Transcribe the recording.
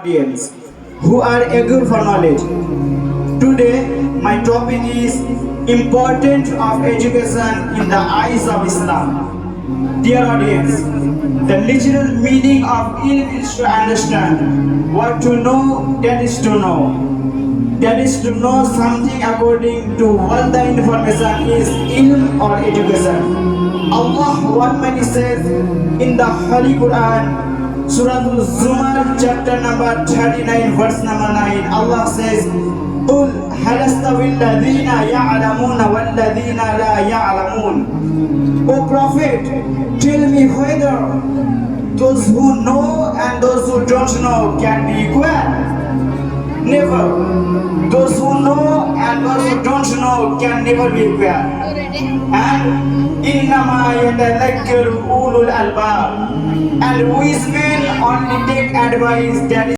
Audience who are eager for knowledge. Today, my topic is importance of education in the eyes of Islam. Dear audience, the literal meaning of ilm is to understand. What to know, that is to know. That is to know something according to what the information is ilm or education. Allah Almighty says in the Holy Quran, Surah Al-Zumar, chapter number 39, verse number 9, Allah says, قُلْ هَلْ يَسْتَوِي الَّذِينَ يَعْلَمُونَ وَالَّذِينَ لَا يَعْلَمُونَ. O Prophet, tell me whether those who know and those who don't know can be equal. Never. Those who know and those who don't know can never be equal. And innama yatadhakkaru ulul albab, and wise men only take advice that is